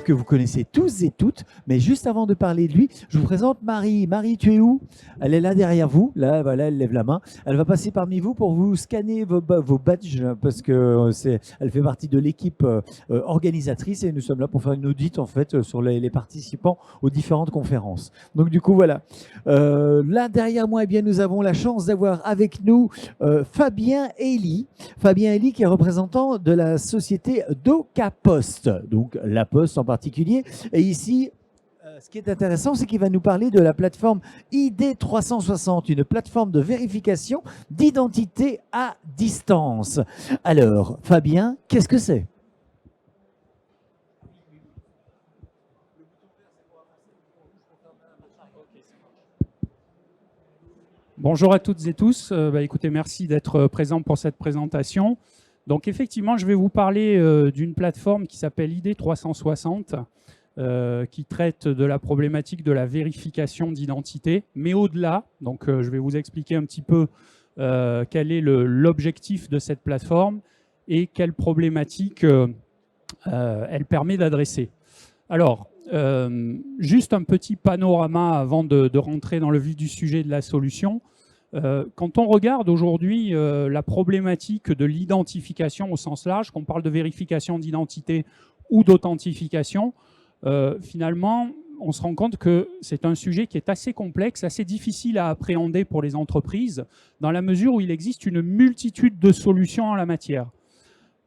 que vous connaissez tous et toutes. Mais juste avant de parler de lui, je vous présente Marie. Marie, tu es où? Elle est là derrière vous. Là, voilà, elle lève la main. Elle va passer parmi vous pour vous scanner vos badges parce que elle fait partie de l'équipe organisatrice et nous sommes là pour faire une audit en fait sur les participants aux différentes conférences. Donc du coup, voilà. Là, derrière moi, eh bien, nous avons la chance d'avoir avec nous Fabien Elie. Fabien Elie qui est représentant de la société DocaPost, donc la Poste en particulier. Et ici, ce qui est intéressant, c'est qu'il va nous parler de la plateforme ID360, une plateforme de vérification d'identité à distance. Alors, Fabien, qu'est-ce que c'est ? Bonjour à toutes et tous. Écoutez, merci d'être présents pour cette présentation. Donc effectivement, je vais vous parler d'une plateforme qui s'appelle ID360, qui traite de la problématique de la vérification d'identité, mais au-delà. Donc je vais vous expliquer un petit peu quel est l'objectif de cette plateforme et quelle problématique elle permet d'adresser. Alors, juste un petit panorama avant de rentrer dans le vif du sujet de la solution. Quand on regarde aujourd'hui la problématique de l'identification au sens large, qu'on parle de vérification d'identité ou d'authentification, finalement, on se rend compte que c'est un sujet qui est assez complexe, assez difficile à appréhender pour les entreprises, dans la mesure où il existe une multitude de solutions en la matière.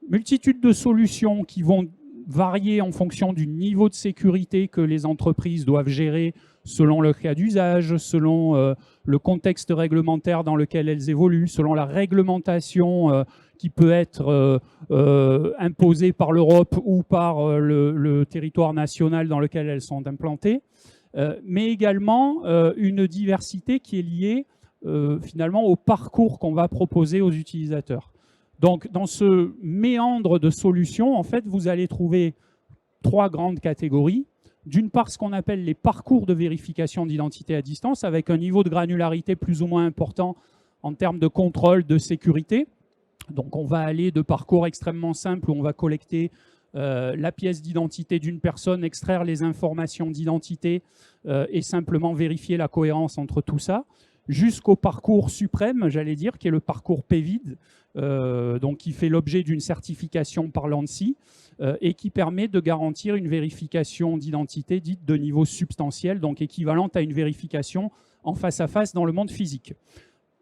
Multitude de solutions qui vont varier en fonction du niveau de sécurité que les entreprises doivent gérer selon leur cas d'usage, selon le contexte réglementaire dans lequel elles évoluent, selon la réglementation qui peut être imposée par l'Europe ou par le territoire national dans lequel elles sont implantées, mais également une diversité qui est liée finalement au parcours qu'on va proposer aux utilisateurs. Donc, dans ce méandre de solutions, en fait, vous allez trouver trois grandes catégories. D'une part, ce qu'on appelle les parcours de vérification d'identité à distance, avec un niveau de granularité plus ou moins important en termes de contrôle, de sécurité. Donc, on va aller de parcours extrêmement simples où on va collecter la pièce d'identité d'une personne, extraire les informations d'identité et simplement vérifier la cohérence entre tout ça, jusqu'au parcours suprême, j'allais dire, qui est le parcours PVID, donc qui fait l'objet d'une certification par l'ANSSI et qui permet de garantir une vérification d'identité dite de niveau substantiel, donc équivalente à une vérification en face à face dans le monde physique.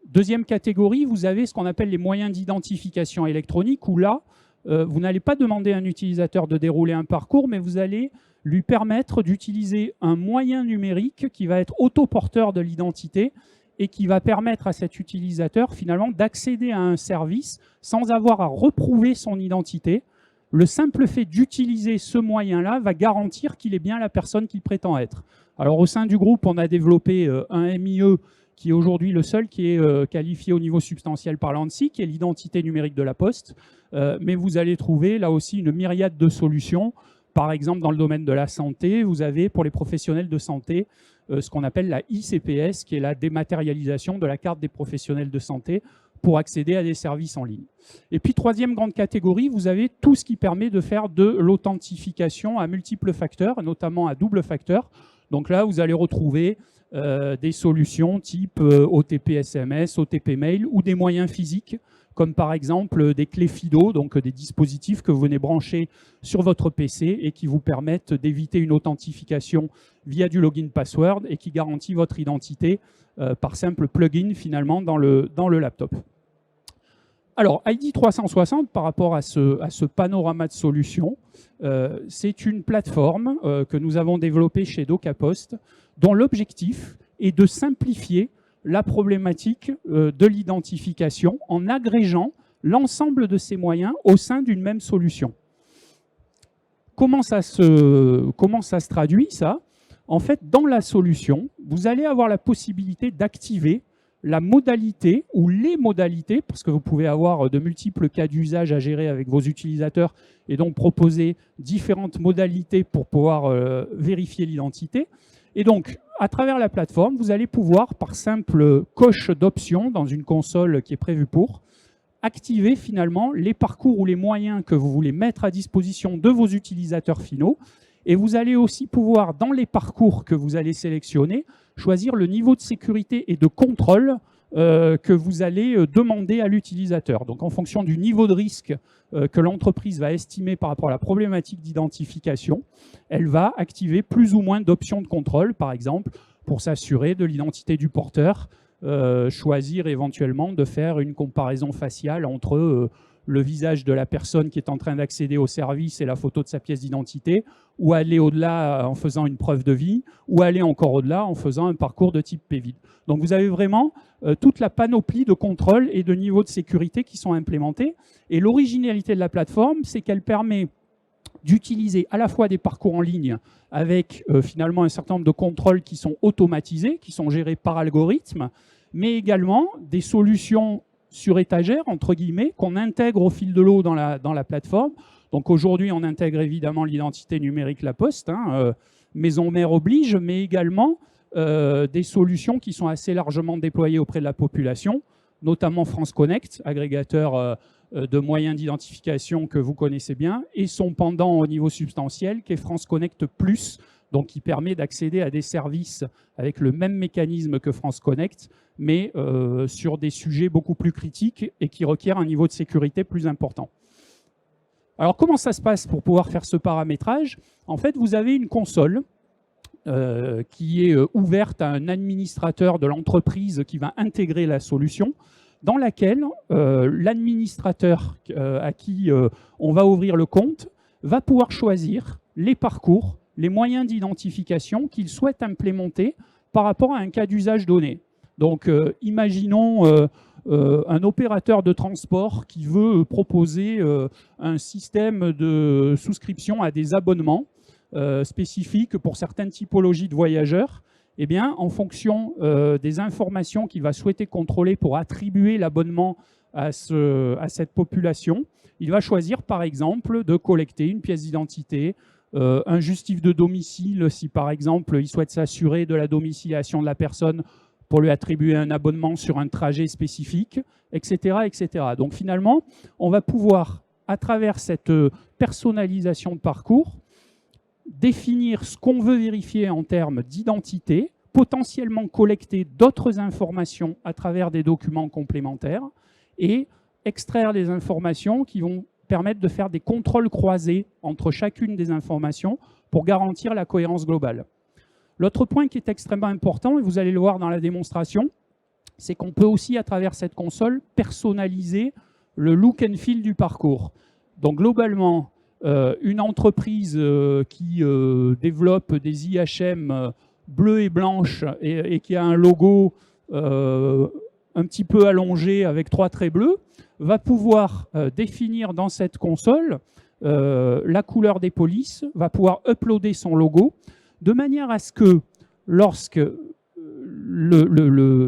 Deuxième catégorie, vous avez ce qu'on appelle les moyens d'identification électronique, où là, vous n'allez pas demander à un utilisateur de dérouler un parcours, mais vous allez lui permettre d'utiliser un moyen numérique qui va être autoporteur de l'identité et qui va permettre à cet utilisateur finalement d'accéder à un service sans avoir à reprouver son identité. Le simple fait d'utiliser ce moyen-là va garantir qu'il est bien la personne qu'il prétend être. Alors au sein du groupe, on a développé un MIE qui est aujourd'hui le seul qui est qualifié au niveau substantiel par l'ANSSI, qui est l'identité numérique de la Poste. Mais vous allez trouver là aussi une myriade de solutions. Par exemple, dans le domaine de la santé, vous avez pour les professionnels de santé ce qu'on appelle la ICPS, qui est la dématérialisation de la carte des professionnels de santé pour accéder à des services en ligne. Et puis, troisième grande catégorie, vous avez tout ce qui permet de faire de l'authentification à multiples facteurs, notamment à double facteur. Donc là, vous allez retrouver des solutions type OTP SMS, OTP mail ou des moyens physiques, comme par exemple des clés FIDO, donc des dispositifs que vous venez brancher sur votre PC et qui vous permettent d'éviter une authentification via du login password et qui garantit votre identité par simple plugin finalement dans le laptop. Alors, ID360, par rapport à ce panorama de solutions, c'est une plateforme que nous avons développée chez DocaPost, dont l'objectif est de simplifier la problématique de l'identification en agrégeant l'ensemble de ces moyens au sein d'une même solution. Comment ça se traduit, ça ? En fait, dans la solution, vous allez avoir la possibilité d'activer la modalité ou les modalités, parce que vous pouvez avoir de multiples cas d'usage à gérer avec vos utilisateurs et donc proposer différentes modalités pour pouvoir vérifier l'identité. Et donc, à travers la plateforme, vous allez pouvoir, par simple coche d'options dans une console qui est prévue pour, activer finalement les parcours ou les moyens que vous voulez mettre à disposition de vos utilisateurs finaux Et vous allez aussi pouvoir, dans les parcours que vous allez sélectionner, choisir le niveau de sécurité et de contrôle que vous allez demander à l'utilisateur. Donc en fonction du niveau de risque que l'entreprise va estimer par rapport à la problématique d'identification, elle va activer plus ou moins d'options de contrôle, par exemple, pour s'assurer de l'identité du porteur, choisir éventuellement de faire une comparaison faciale entre le visage de la personne qui est en train d'accéder au service et la photo de sa pièce d'identité, ou aller au-delà en faisant une preuve de vie, ou aller encore au-delà en faisant un parcours de type PVID. Donc vous avez vraiment toute la panoplie de contrôle et de niveaux de sécurité qui sont implémentés. Et l'originalité de la plateforme, c'est qu'elle permet d'utiliser à la fois des parcours en ligne avec finalement un certain nombre de contrôles qui sont automatisés, qui sont gérés par algorithme, mais également des solutions sur étagère, entre guillemets, qu'on intègre au fil de l'eau dans la plateforme. Donc aujourd'hui, on intègre évidemment l'identité numérique La Poste, maison mère oblige, mais également des solutions qui sont assez largement déployées auprès de la population, notamment France Connect, agrégateur de moyens d'identification que vous connaissez bien, et son pendant au niveau substantiel, qui est France Connect Plus, donc qui permet d'accéder à des services avec le même mécanisme que France Connect, mais sur des sujets beaucoup plus critiques et qui requièrent un niveau de sécurité plus important. Alors comment ça se passe pour pouvoir faire ce paramétrage? En fait, vous avez une console qui est ouverte à un administrateur de l'entreprise qui va intégrer la solution, dans laquelle l'administrateur à qui on va ouvrir le compte va pouvoir choisir les parcours, les moyens d'identification qu'il souhaite implémenter par rapport à un cas d'usage donné. Donc imaginons un opérateur de transport qui veut proposer un système de souscription à des abonnements spécifiques pour certaines typologies de voyageurs. Eh bien, en fonction des informations qu'il va souhaiter contrôler pour attribuer l'abonnement à cette population, il va choisir par exemple de collecter une pièce d'identité, un justif de domicile si par exemple il souhaite s'assurer de la domiciliation de la personne pour lui attribuer un abonnement sur un trajet spécifique, etc., etc. Donc finalement, on va pouvoir, à travers cette personnalisation de parcours, définir ce qu'on veut vérifier en termes d'identité, potentiellement collecter d'autres informations à travers des documents complémentaires et extraire des informations qui vont permettre de faire des contrôles croisés entre chacune des informations pour garantir la cohérence globale. L'autre point qui est extrêmement important, et vous allez le voir dans la démonstration, c'est qu'on peut aussi, à travers cette console, personnaliser le look and feel du parcours. Donc globalement, une entreprise qui développe des IHM bleues et blanches et qui a un logo un petit peu allongé avec 3 traits bleus, va pouvoir définir dans cette console la couleur des polices, va pouvoir uploader son logo, de manière à ce que lorsque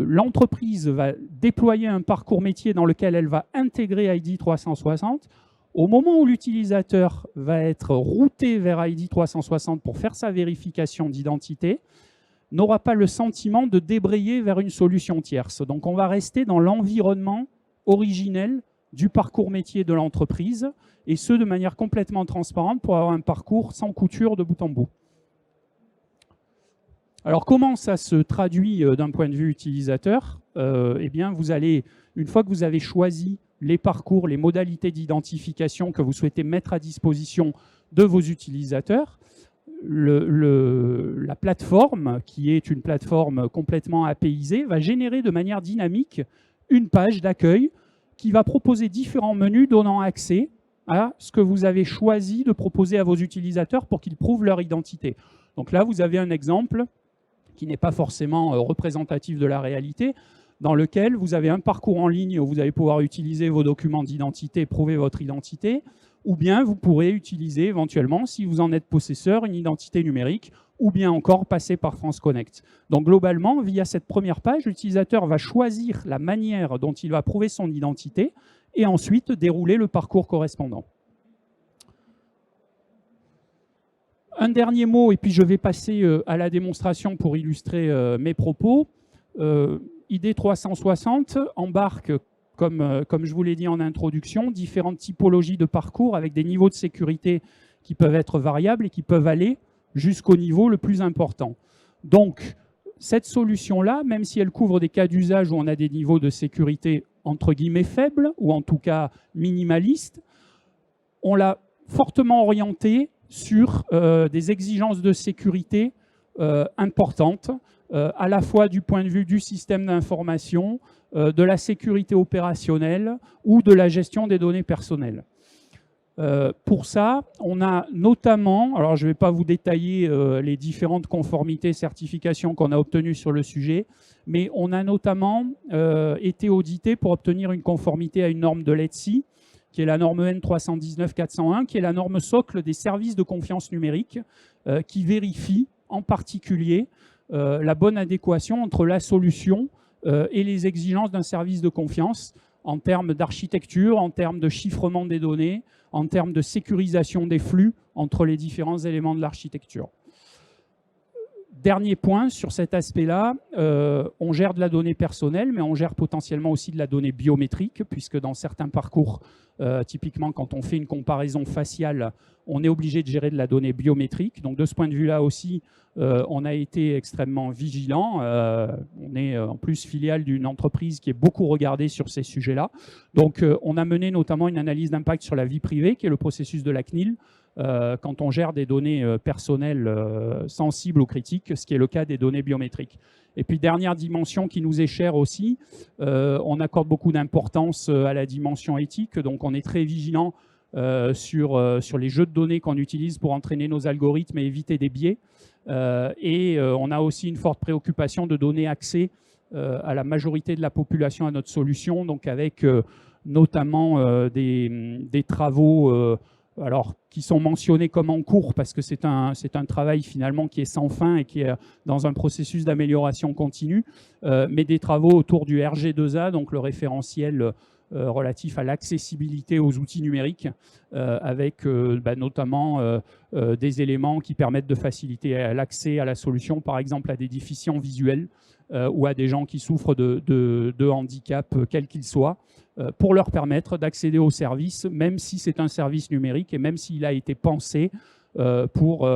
l'entreprise va déployer un parcours métier dans lequel elle va intégrer ID 360, au moment où l'utilisateur va être routé vers ID 360 pour faire sa vérification d'identité, n'aura pas le sentiment de débrayer vers une solution tierce. Donc on va rester dans l'environnement originel du parcours métier de l'entreprise, et ce de manière complètement transparente pour avoir un parcours sans couture de bout en bout. Alors comment ça se traduit d'un point de vue utilisateur? Eh bien, vous allez, une fois que vous avez choisi les parcours, les modalités d'identification que vous souhaitez mettre à disposition de vos utilisateurs, la plateforme, qui est une plateforme complètement APIsée, va générer de manière dynamique une page d'accueil qui va proposer différents menus donnant accès à ce que vous avez choisi de proposer à vos utilisateurs pour qu'ils prouvent leur identité. Donc là, vous avez un exemple qui n'est pas forcément représentatif de la réalité, dans lequel vous avez un parcours en ligne où vous allez pouvoir utiliser vos documents d'identité, prouver votre identité, ou bien vous pourrez utiliser éventuellement, si vous en êtes possesseur, une identité numérique, ou bien encore passer par France Connect. Donc globalement, via cette première page, l'utilisateur va choisir la manière dont il va prouver son identité et ensuite dérouler le parcours correspondant. Un dernier mot, et puis je vais passer à la démonstration pour illustrer mes propos. ID 360 embarque, comme je vous l'ai dit en introduction, différentes typologies de parcours avec des niveaux de sécurité qui peuvent être variables et qui peuvent aller jusqu'au niveau le plus important. Donc, cette solution-là, même si elle couvre des cas d'usage où on a des niveaux de sécurité entre guillemets faibles, ou en tout cas minimalistes, on l'a fortement orientée sur des exigences de sécurité importantes, à la fois du point de vue du système d'information, de la sécurité opérationnelle ou de la gestion des données personnelles. Pour ça, on a notamment, alors je ne vais pas vous détailler les différentes conformités, certifications qu'on a obtenues sur le sujet, mais on a notamment été audité pour obtenir une conformité à une norme de l'ETSI, qui est la norme N319401, qui est la norme socle des services de confiance numérique, qui vérifie en particulier la bonne adéquation entre la solution et les exigences d'un service de confiance en termes d'architecture, en termes de chiffrement des données, en termes de sécurisation des flux entre les différents éléments de l'architecture. Dernier point sur cet aspect-là, on gère de la donnée personnelle, mais on gère potentiellement aussi de la donnée biométrique, puisque dans certains parcours, typiquement quand on fait une comparaison faciale, on est obligé de gérer de la donnée biométrique. Donc de ce point de vue-là aussi, on a été extrêmement vigilant. On est en plus filiale d'une entreprise qui est beaucoup regardée sur ces sujets-là. Donc on a mené notamment une analyse d'impact sur la vie privée, qui est le processus de la CNIL, quand on gère des données personnelles sensibles ou critiques, ce qui est le cas des données biométriques. Et puis dernière dimension qui nous est chère aussi, on accorde beaucoup d'importance à la dimension éthique, donc on est très vigilant sur les jeux de données qu'on utilise pour entraîner nos algorithmes et éviter des biais. On a aussi une forte préoccupation de donner accès à la majorité de la population à notre solution, donc avec notamment des travaux alors, qui sont mentionnés comme en cours parce que c'est un travail finalement qui est sans fin et qui est dans un processus d'amélioration continue, mais des travaux autour du RG2A, donc le référentiel relatif à l'accessibilité aux outils numériques, avec notamment des éléments qui permettent de faciliter l'accès à la solution, par exemple à des déficients visuels ou à des gens qui souffrent de handicap, quel qu'il soit, pour leur permettre d'accéder au service, même si c'est un service numérique et même s'il a été pensé pour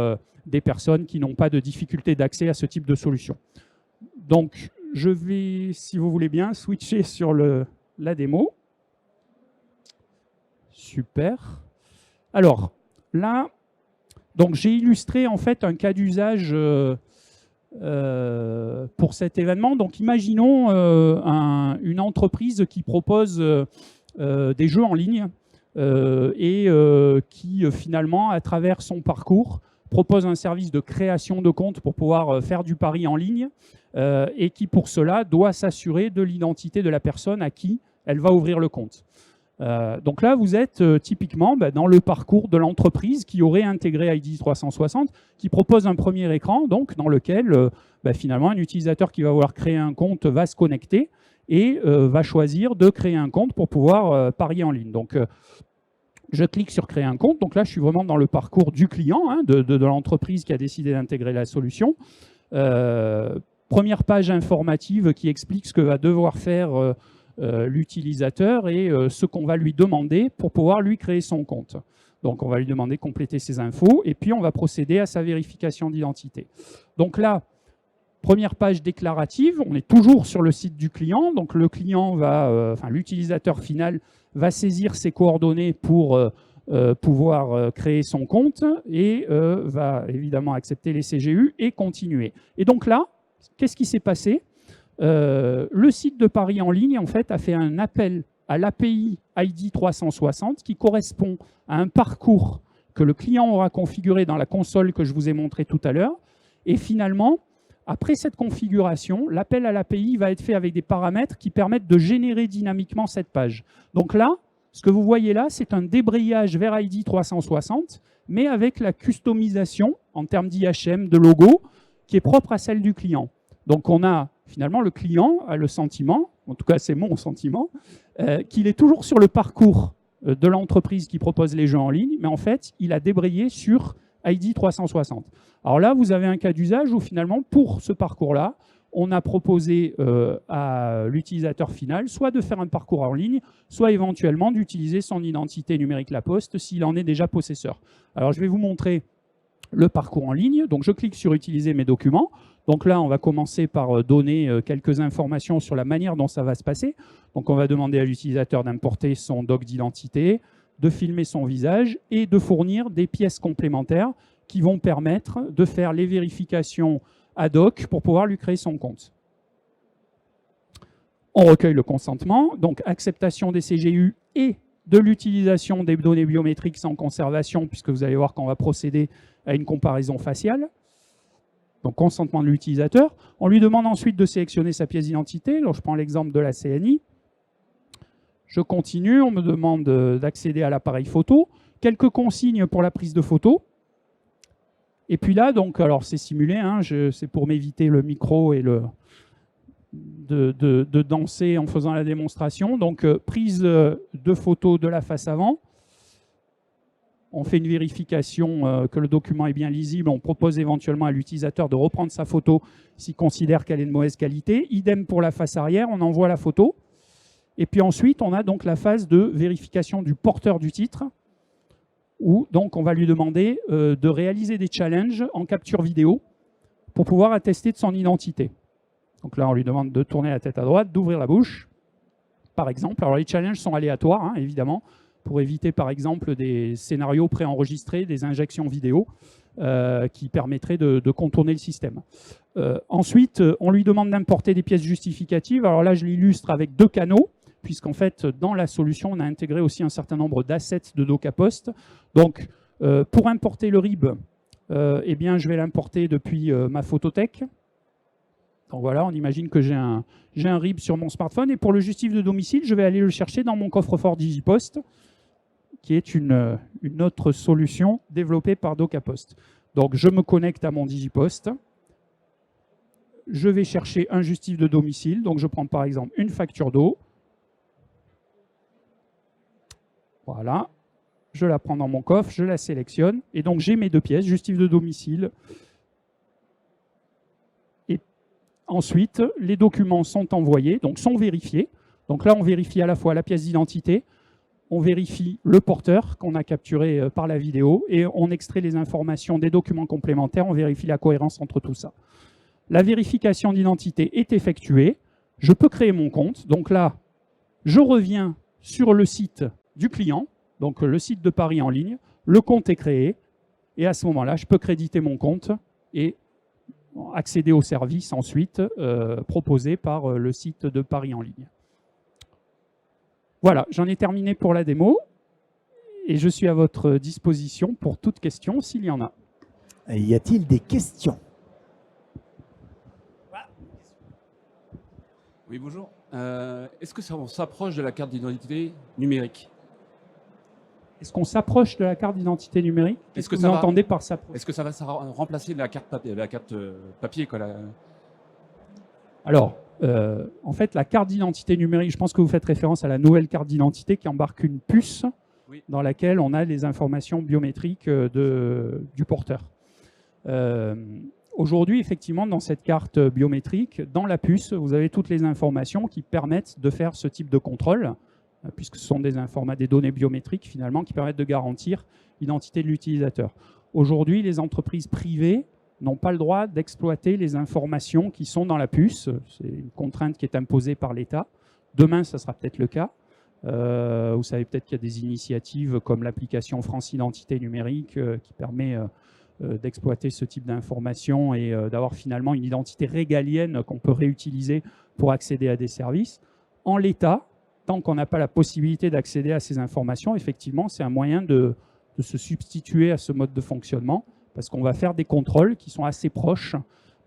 des personnes qui n'ont pas de difficulté d'accès à ce type de solution. Donc, je vais, si vous voulez bien, switcher sur la démo. Super. Alors, là, donc j'ai illustré en fait un cas d'usage pour cet événement. Donc imaginons une entreprise qui propose des jeux en ligne et qui finalement, à travers son parcours, propose un service de création de compte pour pouvoir faire du pari en ligne et qui pour cela doit s'assurer de l'identité de la personne à qui elle va ouvrir le compte. Donc là, vous êtes typiquement dans le parcours de l'entreprise qui aurait intégré ID 360, qui propose un premier écran donc, dans lequel finalement un utilisateur qui va vouloir créer un compte va se connecter et va choisir de créer un compte pour pouvoir parier en ligne. Donc, je clique sur créer un compte. Donc là, je suis vraiment dans le parcours du client, de l'entreprise qui a décidé d'intégrer la solution. Première page informative qui explique ce que va devoir faire l'utilisateur et ce qu'on va lui demander pour pouvoir lui créer son compte. Donc on va lui demander de compléter ses infos et puis on va procéder à sa vérification d'identité. Donc là, première page déclarative, on est toujours sur le site du client. Donc le client va, l'utilisateur final va saisir ses coordonnées pour pouvoir créer son compte et va évidemment accepter les CGU et continuer. Et donc là, qu'est-ce qui s'est passé ? Le site de Paris en ligne en fait, a fait un appel à l'API ID 360 qui correspond à un parcours que le client aura configuré dans la console que je vous ai montré tout à l'heure. Et finalement, après cette configuration, l'appel à l'API va être fait avec des paramètres qui permettent de générer dynamiquement cette page. Donc là, ce que vous voyez là, c'est un débrayage vers ID 360, mais avec la customisation en termes d'IHM, de logo, qui est propre à celle du client. Donc on a finalement le client a le sentiment, en tout cas c'est mon sentiment, qu'il est toujours sur le parcours de l'entreprise qui propose les jeux en ligne, mais en fait il a débrayé sur ID 360. Alors là vous avez un cas d'usage où finalement pour ce parcours-là, on a proposé à l'utilisateur final soit de faire un parcours en ligne, soit éventuellement d'utiliser son identité numérique La Poste s'il en est déjà possesseur. Alors je vais vous montrer le parcours en ligne. Donc je clique sur utiliser mes documents. Donc là, on va commencer par donner quelques informations sur la manière dont ça va se passer. Donc on va demander à l'utilisateur d'importer son doc d'identité, de filmer son visage et de fournir des pièces complémentaires qui vont permettre de faire les vérifications ad hoc pour pouvoir lui créer son compte. On recueille le consentement, donc acceptation des CGU et de l'utilisation des données biométriques sans conservation, puisque vous allez voir qu'on va procéder à une comparaison faciale. Donc consentement de l'utilisateur. On lui demande ensuite de sélectionner sa pièce d'identité. Alors je prends l'exemple de la CNI. Je continue, on me demande d'accéder à l'appareil photo. Quelques consignes pour la prise de photo. Et puis là, donc, alors c'est simulé, hein, c'est pour m'éviter le micro et de danser en faisant la démonstration. Donc prise de photo de la face avant. On fait une vérification que le document est bien lisible. On propose éventuellement à l'utilisateur de reprendre sa photo s'il considère qu'elle est de mauvaise qualité. Idem pour la face arrière, on envoie la photo. Et puis ensuite, on a donc la phase de vérification du porteur du titre, où donc on va lui demander de réaliser des challenges en capture vidéo pour pouvoir attester de son identité. Donc là, on lui demande de tourner la tête à droite, d'ouvrir la bouche, par exemple. Alors les challenges sont aléatoires, hein, évidemment, pour éviter par exemple des scénarios préenregistrés, des injections vidéo qui permettraient de contourner le système. Ensuite, on lui demande d'importer des pièces justificatives. Alors là, je l'illustre avec 2 canaux, puisqu'en fait, dans la solution, on a intégré aussi un certain nombre d'assets de DocaPost. Donc, pour importer le RIB, eh bien, je vais l'importer depuis ma photothèque. Donc voilà, on imagine que j'ai un RIB sur mon smartphone. Et pour le justif de domicile, je vais aller le chercher dans mon coffre-fort Digipost, qui est une autre solution développée par DocaPost. Donc je me connecte à mon Digipost. Je vais chercher un justif de domicile. Donc je prends par exemple une facture d'eau. Voilà. Je la prends dans mon coffre, je la sélectionne. Et donc j'ai mes 2 pièces, justif de domicile. Et ensuite, les documents sont envoyés, donc sont vérifiés. Donc là, on vérifie à la fois la pièce d'identité, on vérifie le porteur qu'on a capturé par la vidéo et on extrait les informations des documents complémentaires, on vérifie la cohérence entre tout ça. La vérification d'identité est effectuée, je peux créer mon compte. Donc là, je reviens sur le site du client, donc le site de Paris en ligne, le compte est créé et à ce moment-là, je peux créditer mon compte et accéder aux services ensuite proposés par le site de Paris en ligne. Voilà, j'en ai terminé pour la démo et je suis à votre disposition pour toute question s'il y en a. Et y a-t-il des questions? Oui, bonjour. Est-ce que on s'approche de la carte d'identité numérique? Est-ce qu'on s'approche de la carte d'identité numérique? Qu'est-ce que vous entendez par s'approcher? Est-ce que ça va remplacer la carte papier quoi, Alors, en fait, la carte d'identité numérique, je pense que vous faites référence à la nouvelle carte d'identité qui embarque une puce dans laquelle on a les informations biométriques du porteur. Aujourd'hui, effectivement, dans cette carte biométrique, dans la puce, vous avez toutes les informations qui permettent de faire ce type de contrôle, puisque ce sont des données biométriques, finalement, qui permettent de garantir l'identité de l'utilisateur. Aujourd'hui, les entreprises privées n'ont pas le droit d'exploiter les informations qui sont dans la puce. C'est une contrainte qui est imposée par l'État. Demain, ça sera peut-être le cas. Vous savez peut-être qu'il y a des initiatives comme l'application France Identité Numérique qui permet d'exploiter ce type d'informations et d'avoir finalement une identité régalienne qu'on peut réutiliser pour accéder à des services. En l'état, tant qu'on n'a pas la possibilité d'accéder à ces informations, effectivement, c'est un moyen de se substituer à ce mode de fonctionnement parce qu'on va faire des contrôles qui sont assez proches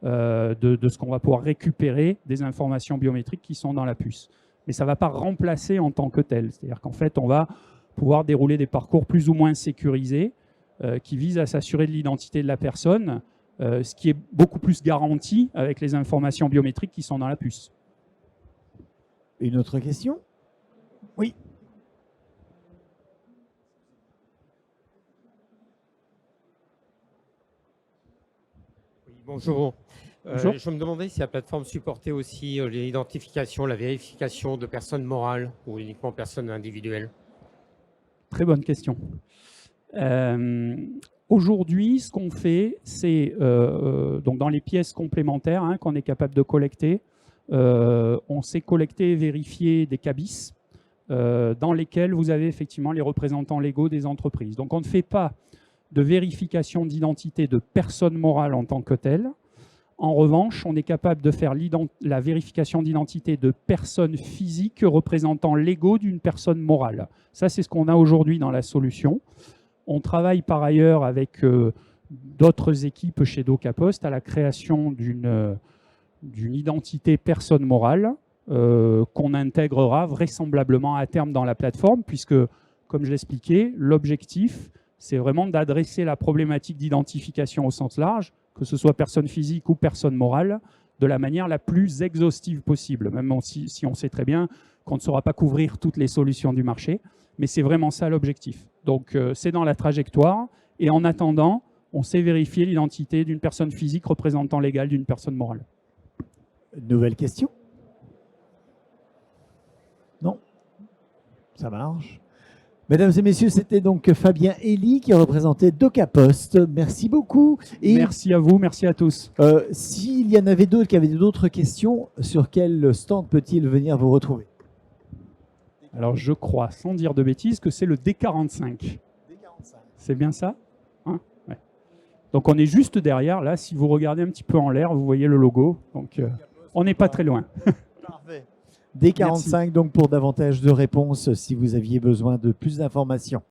de ce qu'on va pouvoir récupérer des informations biométriques qui sont dans la puce. Mais ça ne va pas remplacer en tant que tel. C'est-à-dire qu'en fait, on va pouvoir dérouler des parcours plus ou moins sécurisés qui visent à s'assurer de l'identité de la personne, ce qui est beaucoup plus garanti avec les informations biométriques qui sont dans la puce. Une autre question? Oui. Bonjour. Bonjour. Je me demandais si la plateforme supportait aussi l'identification, la vérification de personnes morales ou uniquement personnes individuelles. Très bonne question. Aujourd'hui, ce qu'on fait, c'est donc dans les pièces complémentaires qu'on est capable de collecter, on sait collecter et vérifier des cabis dans lesquels vous avez effectivement les représentants légaux des entreprises. Donc on ne fait pas de vérification d'identité de personnes morales en tant que telles. En revanche, on est capable de faire la vérification d'identité de personnes physiques représentants légaux d'une personne morale. Ça, c'est ce qu'on a aujourd'hui dans la solution. On travaille par ailleurs avec d'autres équipes chez DocaPost à la création d'une identité personne morale qu'on intégrera vraisemblablement à terme dans la plateforme, puisque, comme je l'expliquais, l'objectif, c'est vraiment d'adresser la problématique d'identification au sens large, que ce soit personne physique ou personne morale, de la manière la plus exhaustive possible, même si on sait très bien qu'on ne saura pas couvrir toutes les solutions du marché, mais c'est vraiment ça l'objectif. Donc c'est dans la trajectoire, et en attendant, on sait vérifier l'identité d'une personne physique représentant légal d'une personne morale. Nouvelle question? Non? Ça marche. Mesdames et messieurs, c'était donc Fabien Elie qui représentait DocaPost. Merci beaucoup. Et merci à vous, merci à tous. s'il y en avait d'autres qui avaient d'autres questions, sur quel stand peut-il venir vous retrouver? Alors je crois, sans dire de bêtises, que c'est le D45. C'est bien ça, hein? Ouais. Donc on est juste derrière, là, si vous regardez un petit peu en l'air, vous voyez le logo. Donc on n'est pas très loin. Parfait. D45, donc pour davantage de réponses si vous aviez besoin de plus d'informations.